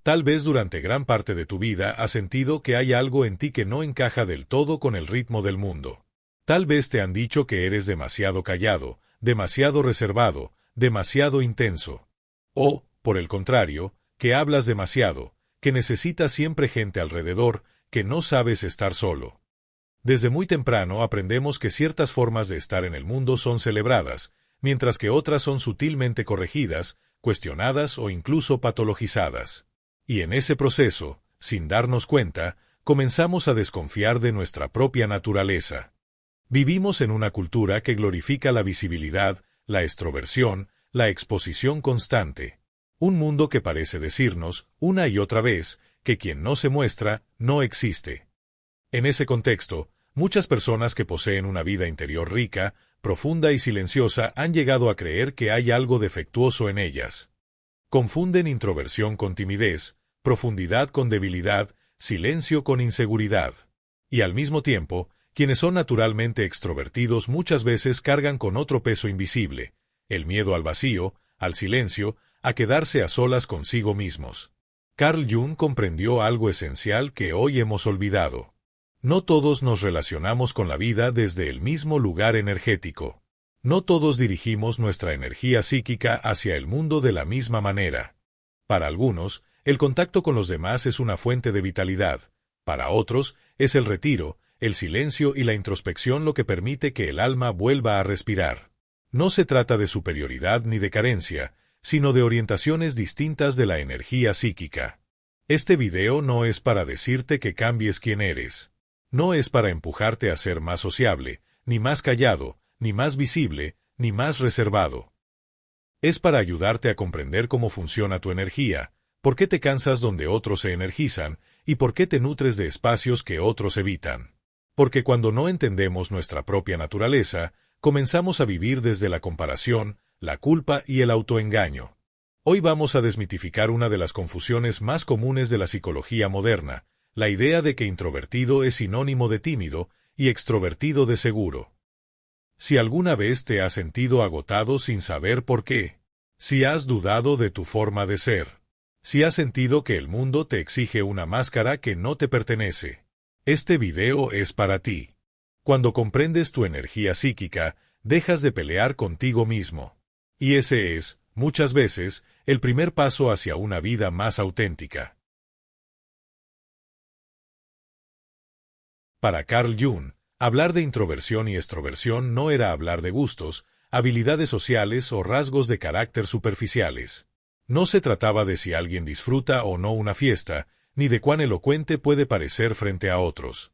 Tal vez durante gran parte de tu vida has sentido que hay algo en ti que no encaja del todo con el ritmo del mundo. Tal vez te han dicho que eres demasiado callado, demasiado reservado, demasiado intenso. O, por el contrario, que hablas demasiado, que necesitas siempre gente alrededor, que no sabes estar solo. Desde muy temprano aprendemos que ciertas formas de estar en el mundo son celebradas, mientras que otras son sutilmente corregidas, cuestionadas o incluso patologizadas. Y en ese proceso, sin darnos cuenta, comenzamos a desconfiar de nuestra propia naturaleza. Vivimos en una cultura que glorifica la visibilidad, la extroversión, la exposición constante. Un mundo que parece decirnos, una y otra vez, que quien no se muestra, no existe. En ese contexto, muchas personas que poseen una vida interior rica, profunda y silenciosa han llegado a creer que hay algo defectuoso en ellas. Confunden introversión con timidez, profundidad con debilidad, silencio con inseguridad. Y al mismo tiempo, quienes son naturalmente extrovertidos muchas veces cargan con otro peso invisible, el miedo al vacío, al silencio, a quedarse a solas consigo mismos. Carl Jung comprendió algo esencial que hoy hemos olvidado. No todos nos relacionamos con la vida desde el mismo lugar energético. No todos dirigimos nuestra energía psíquica hacia el mundo de la misma manera. Para algunos, el contacto con los demás es una fuente de vitalidad. Para otros, es el retiro, el silencio y la introspección lo que permite que el alma vuelva a respirar. No se trata de superioridad ni de carencia, sino de orientaciones distintas de la energía psíquica. Este video no es para decirte que cambies quién eres. No es para empujarte a ser más sociable, ni más callado, ni más visible, ni más reservado. Es para ayudarte a comprender cómo funciona tu energía, por qué te cansas donde otros se energizan, y por qué te nutres de espacios que otros evitan. Porque cuando no entendemos nuestra propia naturaleza, comenzamos a vivir desde la comparación, la culpa y el autoengaño. Hoy vamos a desmitificar una de las confusiones más comunes de la psicología moderna, la idea de que introvertido es sinónimo de tímido y extrovertido de seguro. Si alguna vez te has sentido agotado sin saber por qué, si has dudado de tu forma de ser, si has sentido que el mundo te exige una máscara que no te pertenece, este video es para ti. Cuando comprendes tu energía psíquica, dejas de pelear contigo mismo. Y ese es, muchas veces, el primer paso hacia una vida más auténtica. Para Carl Jung, hablar de introversión y extroversión no era hablar de gustos, habilidades sociales o rasgos de carácter superficiales. No se trataba de si alguien disfruta o no una fiesta, ni de cuán elocuente puede parecer frente a otros.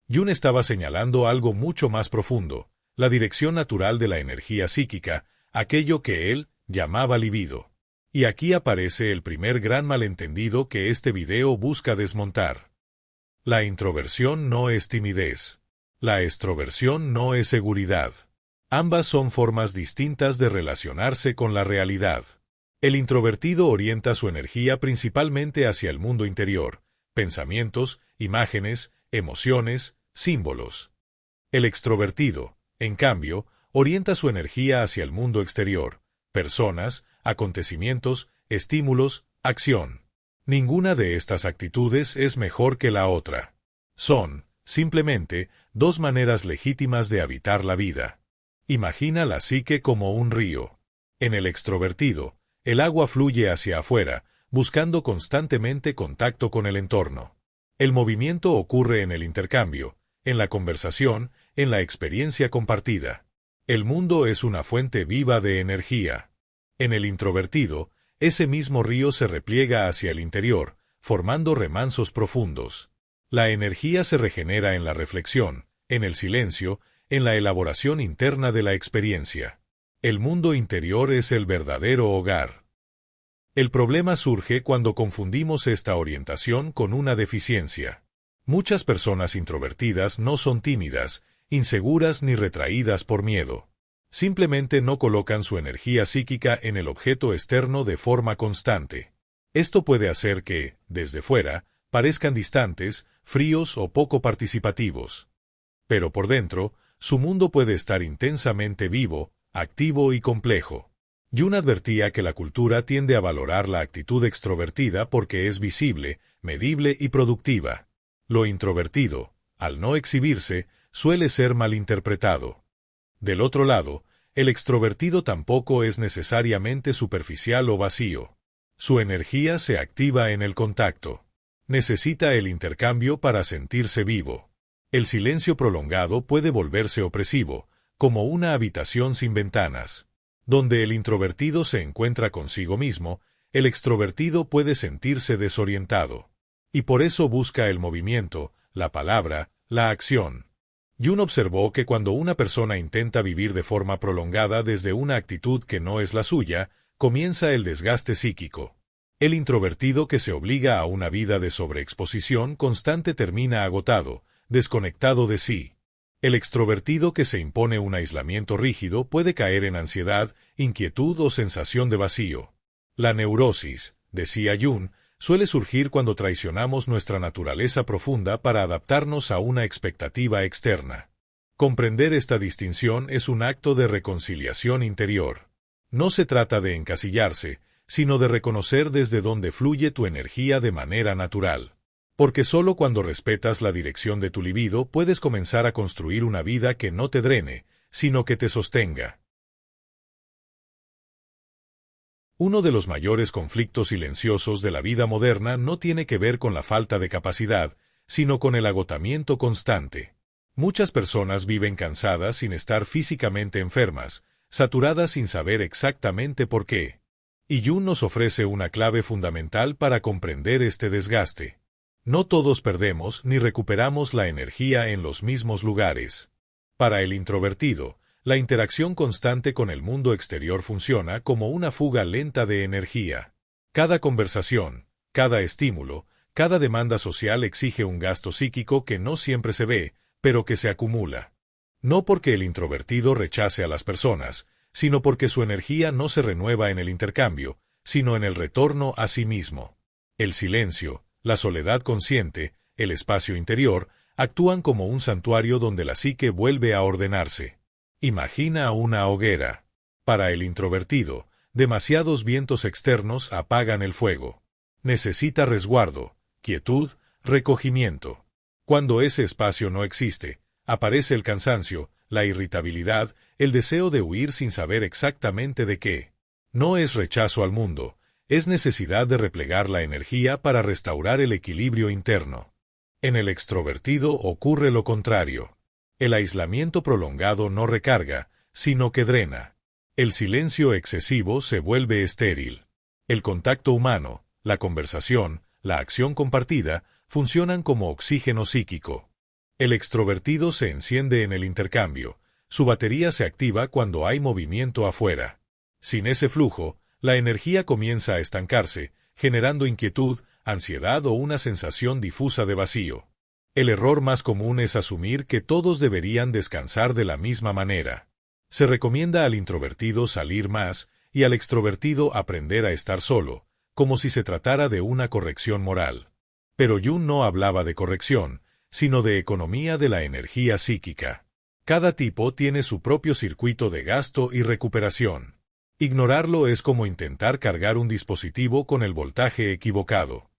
Jung estaba señalando algo mucho más profundo, la dirección natural de la energía psíquica, aquello que él llamaba libido. Y aquí aparece el primer gran malentendido que este video busca desmontar. La introversión no es timidez. La extroversión no es seguridad. Ambas son formas distintas de relacionarse con la realidad. El introvertido orienta su energía principalmente hacia el mundo interior, pensamientos, imágenes, emociones, símbolos. El extrovertido, en cambio, orienta su energía hacia el mundo exterior, personas, acontecimientos, estímulos, acción. Ninguna de estas actitudes es mejor que la otra. Son, simplemente, dos maneras legítimas de habitar la vida. Imagina la psique como un río. En el extrovertido, el agua fluye hacia afuera, buscando constantemente contacto con el entorno. El movimiento ocurre en el intercambio, en la conversación, en la experiencia compartida. El mundo es una fuente viva de energía. En el introvertido, ese mismo río se repliega hacia el interior, formando remansos profundos. La energía se regenera en la reflexión, en el silencio, en la elaboración interna de la experiencia. El mundo interior es el verdadero hogar. El problema surge cuando confundimos esta orientación con una deficiencia. Muchas personas introvertidas no son tímidas, inseguras ni retraídas por miedo. Simplemente no colocan su energía psíquica en el objeto externo de forma constante. Esto puede hacer que, desde fuera, parezcan distantes, fríos o poco participativos. Pero por dentro, su mundo puede estar intensamente vivo, activo y complejo. Jung advertía que la cultura tiende a valorar la actitud extrovertida porque es visible, medible y productiva. Lo introvertido, al no exhibirse, suele ser malinterpretado. Del otro lado, el extrovertido tampoco es necesariamente superficial o vacío. Su energía se activa en el contacto. Necesita el intercambio para sentirse vivo. El silencio prolongado puede volverse opresivo, como una habitación sin ventanas. Donde el introvertido se encuentra consigo mismo, el extrovertido puede sentirse desorientado. Y por eso busca el movimiento, la palabra, la acción. Jung observó que cuando una persona intenta vivir de forma prolongada desde una actitud que no es la suya, comienza el desgaste psíquico. El introvertido que se obliga a una vida de sobreexposición constante termina agotado, desconectado de sí. El extrovertido que se impone un aislamiento rígido puede caer en ansiedad, inquietud o sensación de vacío. La neurosis, decía Jung, suele surgir cuando traicionamos nuestra naturaleza profunda para adaptarnos a una expectativa externa. Comprender esta distinción es un acto de reconciliación interior. No se trata de encasillarse, sino de reconocer desde dónde fluye tu energía de manera natural. Porque solo cuando respetas la dirección de tu libido puedes comenzar a construir una vida que no te drene, sino que te sostenga. Uno de los mayores conflictos silenciosos de la vida moderna no tiene que ver con la falta de capacidad, sino con el agotamiento constante. Muchas personas viven cansadas sin estar físicamente enfermas, saturadas sin saber exactamente por qué. Y Jung nos ofrece una clave fundamental para comprender este desgaste. No todos perdemos ni recuperamos la energía en los mismos lugares. Para el introvertido, la interacción constante con el mundo exterior funciona como una fuga lenta de energía. Cada conversación, cada estímulo, cada demanda social exige un gasto psíquico que no siempre se ve, pero que se acumula. No porque el introvertido rechace a las personas, sino porque su energía no se renueva en el intercambio, sino en el retorno a sí mismo. El silencio, la soledad consciente, el espacio interior, actúan como un santuario donde la psique vuelve a ordenarse. Imagina una hoguera. Para el introvertido, demasiados vientos externos apagan el fuego. Necesita resguardo, quietud, recogimiento. Cuando ese espacio no existe, aparece el cansancio, la irritabilidad, el deseo de huir sin saber exactamente de qué. No es rechazo al mundo, es necesidad de replegar la energía para restaurar el equilibrio interno. En el extrovertido ocurre lo contrario. El aislamiento prolongado no recarga, sino que drena. El silencio excesivo se vuelve estéril. El contacto humano, la conversación, la acción compartida, funcionan como oxígeno psíquico. El extrovertido se enciende en el intercambio. Su batería se activa cuando hay movimiento afuera. Sin ese flujo, la energía comienza a estancarse, generando inquietud, ansiedad o una sensación difusa de vacío. El error más común es asumir que todos deberían descansar de la misma manera. Se recomienda al introvertido salir más y al extrovertido aprender a estar solo, como si se tratara de una corrección moral. Pero Jung no hablaba de corrección, sino de economía de la energía psíquica. Cada tipo tiene su propio circuito de gasto y recuperación. Ignorarlo es como intentar cargar un dispositivo con el voltaje equivocado.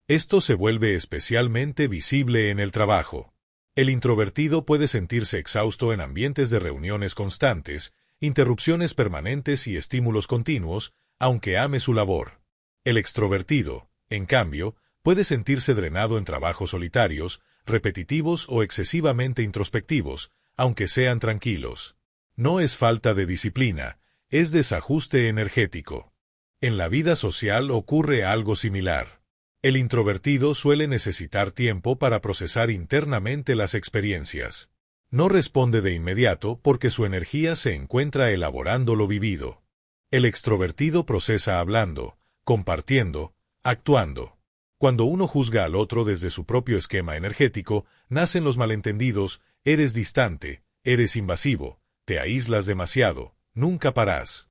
Esto se vuelve especialmente visible en el trabajo. El introvertido puede sentirse exhausto en ambientes de reuniones constantes, interrupciones permanentes y estímulos continuos, aunque ame su labor. El extrovertido, en cambio, puede sentirse drenado en trabajos solitarios, repetitivos o excesivamente introspectivos, aunque sean tranquilos. No es falta de disciplina, es desajuste energético. En la vida social ocurre algo similar. El introvertido suele necesitar tiempo para procesar internamente las experiencias. No responde de inmediato porque su energía se encuentra elaborando lo vivido. El extrovertido procesa hablando, compartiendo, actuando. Cuando uno juzga al otro desde su propio esquema energético, nacen los malentendidos: eres distante, eres invasivo, te aíslas demasiado, nunca parás.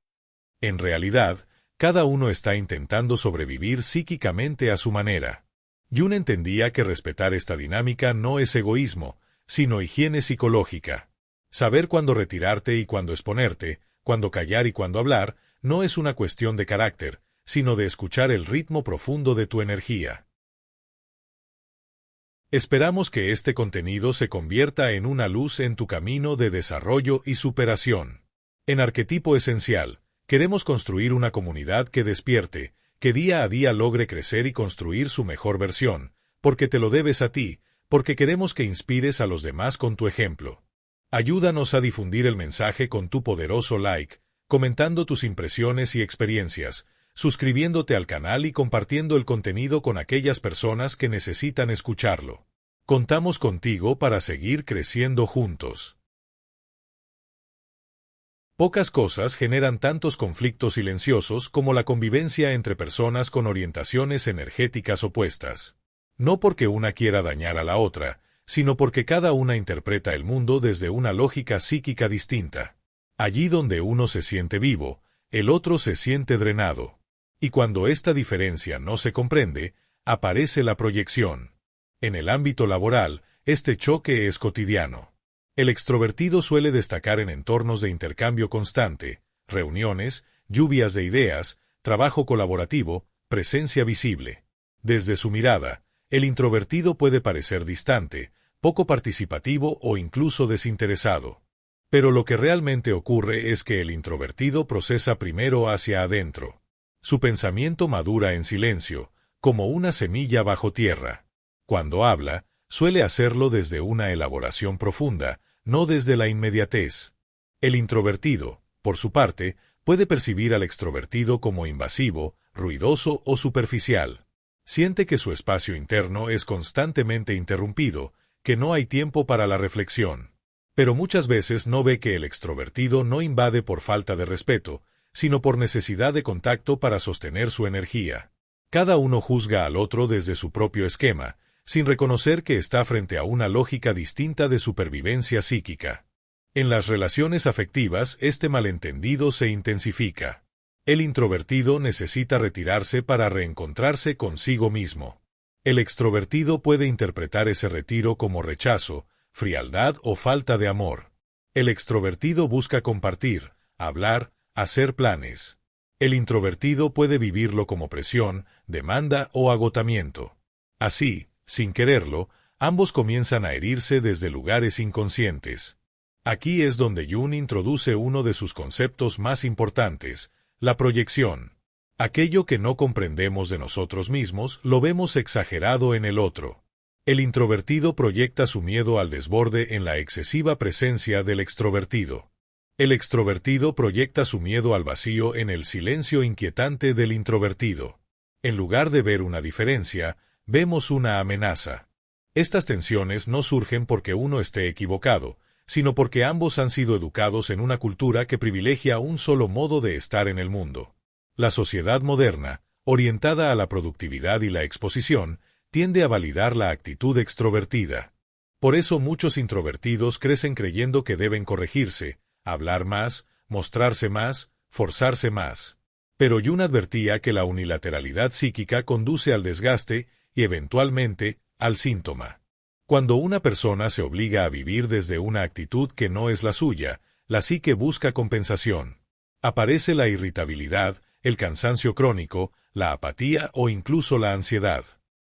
En realidad, cada uno está intentando sobrevivir psíquicamente a su manera. Jung entendía que respetar esta dinámica no es egoísmo, sino higiene psicológica. Saber cuándo retirarte y cuándo exponerte, cuándo callar y cuándo hablar, no es una cuestión de carácter, sino de escuchar el ritmo profundo de tu energía. Esperamos que este contenido se convierta en una luz en tu camino de desarrollo y superación. En Arquetipo Esencial, queremos construir una comunidad que despierte, que día a día logre crecer y construir su mejor versión, porque te lo debes a ti, porque queremos que inspires a los demás con tu ejemplo. Ayúdanos a difundir el mensaje con tu poderoso like, comentando tus impresiones y experiencias, suscribiéndote al canal y compartiendo el contenido con aquellas personas que necesitan escucharlo. Contamos contigo para seguir creciendo juntos. Pocas cosas generan tantos conflictos silenciosos como la convivencia entre personas con orientaciones energéticas opuestas. No porque una quiera dañar a la otra, sino porque cada una interpreta el mundo desde una lógica psíquica distinta. Allí donde uno se siente vivo, el otro se siente drenado. Y cuando esta diferencia no se comprende, aparece la proyección. En el ámbito laboral, este choque es cotidiano. El extrovertido suele destacar en entornos de intercambio constante, reuniones, lluvias de ideas, trabajo colaborativo, presencia visible. Desde su mirada, el introvertido puede parecer distante, poco participativo o incluso desinteresado. Pero lo que realmente ocurre es que el introvertido procesa primero hacia adentro. Su pensamiento madura en silencio, como una semilla bajo tierra. Cuando habla, suele hacerlo desde una elaboración profunda, no desde la inmediatez. El introvertido, por su parte, puede percibir al extrovertido como invasivo, ruidoso o superficial. Siente que su espacio interno es constantemente interrumpido, que no hay tiempo para la reflexión. Pero muchas veces no ve que el extrovertido no invade por falta de respeto, sino por necesidad de contacto para sostener su energía. Cada uno juzga al otro desde su propio esquema, sin reconocer que está frente a una lógica distinta de supervivencia psíquica. En las relaciones afectivas, este malentendido se intensifica. El introvertido necesita retirarse para reencontrarse consigo mismo. El extrovertido puede interpretar ese retiro como rechazo, frialdad o falta de amor. El extrovertido busca compartir, hablar, hacer planes. El introvertido puede vivirlo como presión, demanda o agotamiento. Así, sin quererlo, ambos comienzan a herirse desde lugares inconscientes. Aquí es donde Jung introduce uno de sus conceptos más importantes, la proyección. Aquello que no comprendemos de nosotros mismos lo vemos exagerado en el otro. El introvertido proyecta su miedo al desborde en la excesiva presencia del extrovertido. El extrovertido proyecta su miedo al vacío en el silencio inquietante del introvertido. En lugar de ver una diferencia, vemos una amenaza. Estas tensiones no surgen porque uno esté equivocado, sino porque ambos han sido educados en una cultura que privilegia un solo modo de estar en el mundo. La sociedad moderna, orientada a la productividad y la exposición, tiende a validar la actitud extrovertida. Por eso muchos introvertidos crecen creyendo que deben corregirse, hablar más, mostrarse más, forzarse más. Pero Jung advertía que la unilateralidad psíquica conduce al desgaste y, eventualmente, al síntoma. Cuando una persona se obliga a vivir desde una actitud que no es la suya, la psique busca compensación. Aparece la irritabilidad, el cansancio crónico, la apatía o incluso la ansiedad.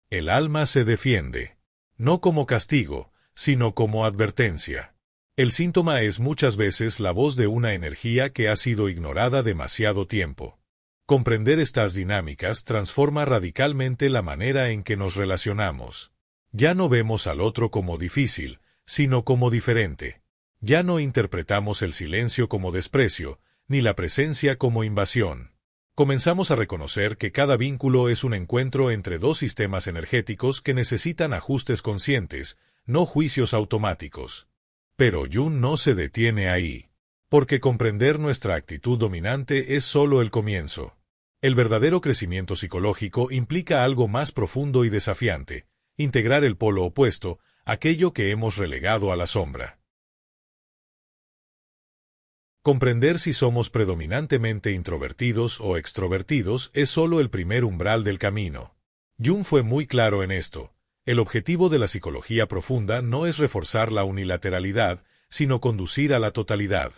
El alma se defiende. No como castigo, sino como advertencia. El síntoma es muchas veces la voz de una energía que ha sido ignorada demasiado tiempo. Comprender estas dinámicas transforma radicalmente la manera en que nos relacionamos. Ya no vemos al otro como difícil, sino como diferente. Ya no interpretamos el silencio como desprecio, ni la presencia como invasión. Comenzamos a reconocer que cada vínculo es un encuentro entre dos sistemas energéticos que necesitan ajustes conscientes, no juicios automáticos. Pero Jung no se detiene ahí. Porque comprender nuestra actitud dominante es solo el comienzo. El verdadero crecimiento psicológico implica algo más profundo y desafiante, integrar el polo opuesto, aquello que hemos relegado a la sombra. Comprender si somos predominantemente introvertidos o extrovertidos es solo el primer umbral del camino. Jung fue muy claro en esto. El objetivo de la psicología profunda no es reforzar la unilateralidad, sino conducir a la totalidad.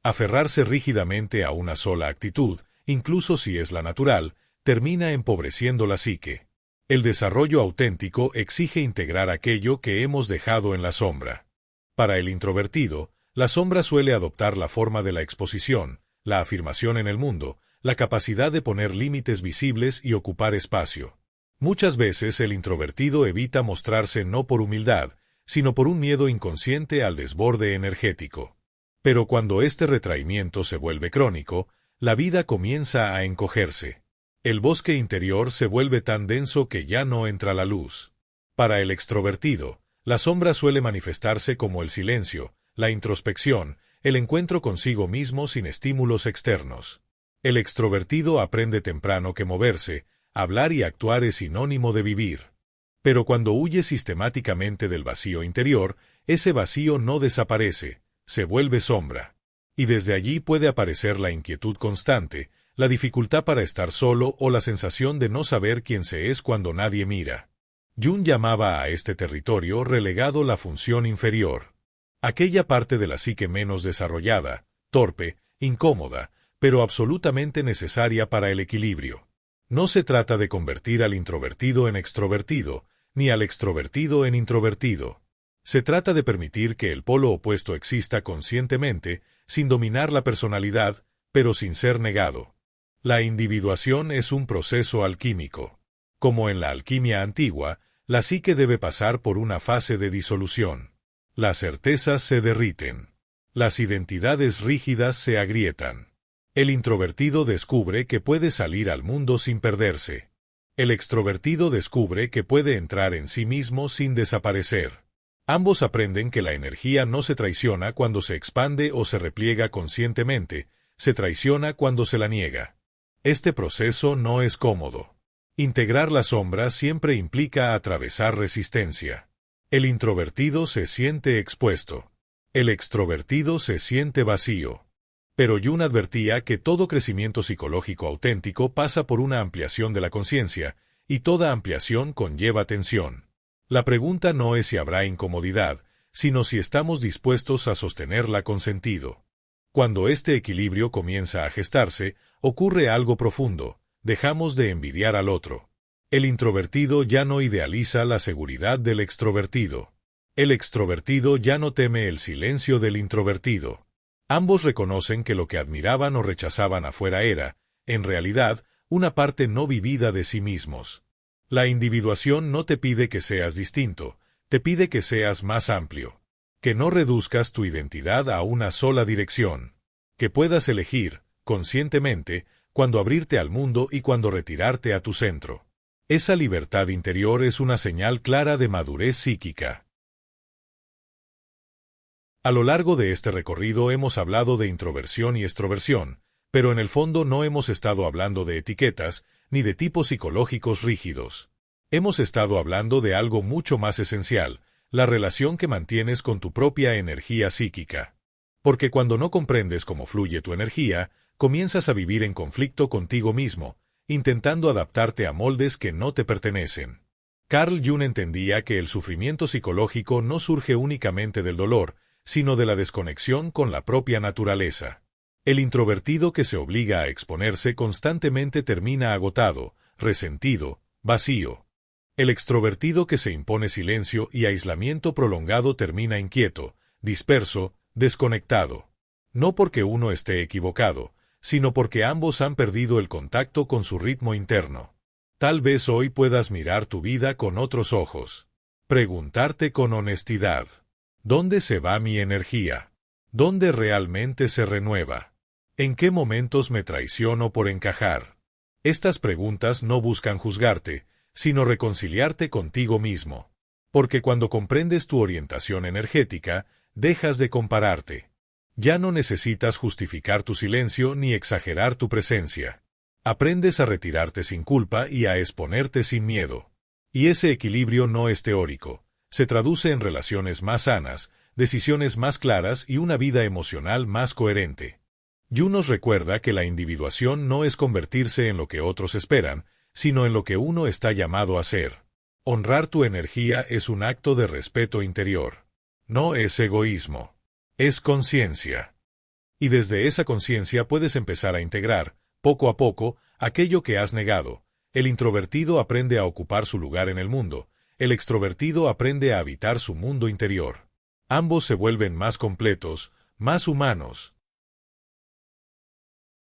Aferrarse rígidamente a una sola actitud incluso si es la natural, termina empobreciendo la psique. El desarrollo auténtico exige integrar aquello que hemos dejado en la sombra. Para el introvertido, la sombra suele adoptar la forma de la exposición, la afirmación en el mundo, la capacidad de poner límites visibles y ocupar espacio. Muchas veces el introvertido evita mostrarse no por humildad, sino por un miedo inconsciente al desborde energético. Pero cuando este retraimiento se vuelve crónico, la vida comienza a encogerse. El bosque interior se vuelve tan denso que ya no entra la luz. Para el extrovertido, la sombra suele manifestarse como el silencio, la introspección, el encuentro consigo mismo sin estímulos externos. El extrovertido aprende temprano que moverse, hablar y actuar es sinónimo de vivir. Pero cuando huye sistemáticamente del vacío interior, ese vacío no desaparece, se vuelve sombra. Y desde allí puede aparecer la inquietud constante, la dificultad para estar solo o la sensación de no saber quién se es cuando nadie mira. Jung llamaba a este territorio relegado la función inferior. Aquella parte de la psique menos desarrollada, torpe, incómoda, pero absolutamente necesaria para el equilibrio. No se trata de convertir al introvertido en extrovertido, ni al extrovertido en introvertido. Se trata de permitir que el polo opuesto exista conscientemente, sin dominar la personalidad, pero sin ser negado. La individuación es un proceso alquímico. Como en la alquimia antigua, la psique debe pasar por una fase de disolución. Las certezas se derriten. Las identidades rígidas se agrietan. El introvertido descubre que puede salir al mundo sin perderse. El extrovertido descubre que puede entrar en sí mismo sin desaparecer. Ambos aprenden que la energía no se traiciona cuando se expande o se repliega conscientemente, se traiciona cuando se la niega. Este proceso no es cómodo. Integrar la sombra siempre implica atravesar resistencia. El introvertido se siente expuesto. El extrovertido se siente vacío. Pero Jung advertía que todo crecimiento psicológico auténtico pasa por una ampliación de la conciencia, y toda ampliación conlleva tensión. La pregunta no es si habrá incomodidad, sino si estamos dispuestos a sostenerla con sentido. Cuando este equilibrio comienza a gestarse, ocurre algo profundo, dejamos de envidiar al otro. El introvertido ya no idealiza la seguridad del extrovertido. El extrovertido ya no teme el silencio del introvertido. Ambos reconocen que lo que admiraban o rechazaban afuera era, en realidad, una parte no vivida de sí mismos. La individuación no te pide que seas distinto, te pide que seas más amplio. Que no reduzcas tu identidad a una sola dirección. Que puedas elegir, conscientemente, cuándo abrirte al mundo y cuándo retirarte a tu centro. Esa libertad interior es una señal clara de madurez psíquica. A lo largo de este recorrido hemos hablado de introversión y extroversión, pero en el fondo no hemos estado hablando de etiquetas, ni de tipos psicológicos rígidos. Hemos estado hablando de algo mucho más esencial, la relación que mantienes con tu propia energía psíquica. Porque cuando no comprendes cómo fluye tu energía, comienzas a vivir en conflicto contigo mismo, intentando adaptarte a moldes que no te pertenecen. Carl Jung entendía que el sufrimiento psicológico no surge únicamente del dolor, sino de la desconexión con la propia naturaleza. El introvertido que se obliga a exponerse constantemente termina agotado, resentido, vacío. El extrovertido que se impone silencio y aislamiento prolongado termina inquieto, disperso, desconectado. No porque uno esté equivocado, sino porque ambos han perdido el contacto con su ritmo interno. Tal vez hoy puedas mirar tu vida con otros ojos. Preguntarte con honestidad: ¿dónde se va mi energía? ¿Dónde realmente se renueva? ¿En qué momentos me traiciono por encajar? Estas preguntas no buscan juzgarte, sino reconciliarte contigo mismo. Porque cuando comprendes tu orientación energética, dejas de compararte. Ya no necesitas justificar tu silencio ni exagerar tu presencia. Aprendes a retirarte sin culpa y a exponerte sin miedo. Y ese equilibrio no es teórico. Se traduce en relaciones más sanas, decisiones más claras y una vida emocional más coherente. Jung nos recuerda que la individuación no es convertirse en lo que otros esperan, sino en lo que uno está llamado a ser. Honrar tu energía es un acto de respeto interior. No es egoísmo. Es conciencia. Y desde esa conciencia puedes empezar a integrar, Poco a poco, aquello que has negado, el introvertido aprende a ocupar su lugar en el mundo, el extrovertido aprende a habitar su mundo interior. Ambos se vuelven más completos, más humanos.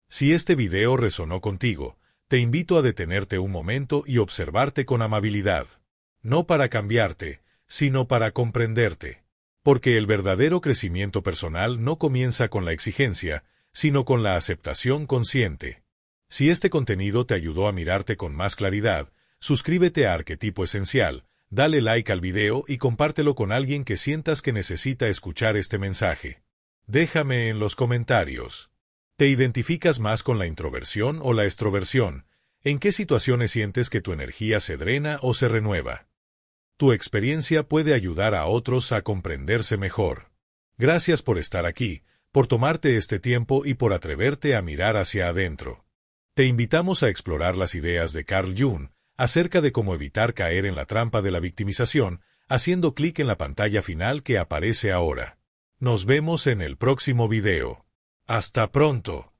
Si este video resonó contigo, te invito a detenerte un momento y observarte con amabilidad. No para cambiarte, sino para comprenderte. Porque el verdadero crecimiento personal no comienza con la exigencia, sino con la aceptación consciente. Si este contenido te ayudó a mirarte con más claridad, suscríbete a Arquetipo Esencial, dale like al video y compártelo con alguien que sientas que necesita escuchar este mensaje. Déjame en los comentarios. ¿Te identificas más con la introversión o la extroversión? ¿En qué situaciones sientes que tu energía se drena o se renueva? Tu experiencia puede ayudar a otros a comprenderse mejor. Gracias por estar aquí, por tomarte este tiempo y por atreverte a mirar hacia adentro. Te invitamos a explorar las ideas de Carl Jung acerca de cómo evitar caer en la trampa de la victimización, haciendo clic en la pantalla final que aparece ahora. Nos vemos en el próximo video. ¡Hasta pronto!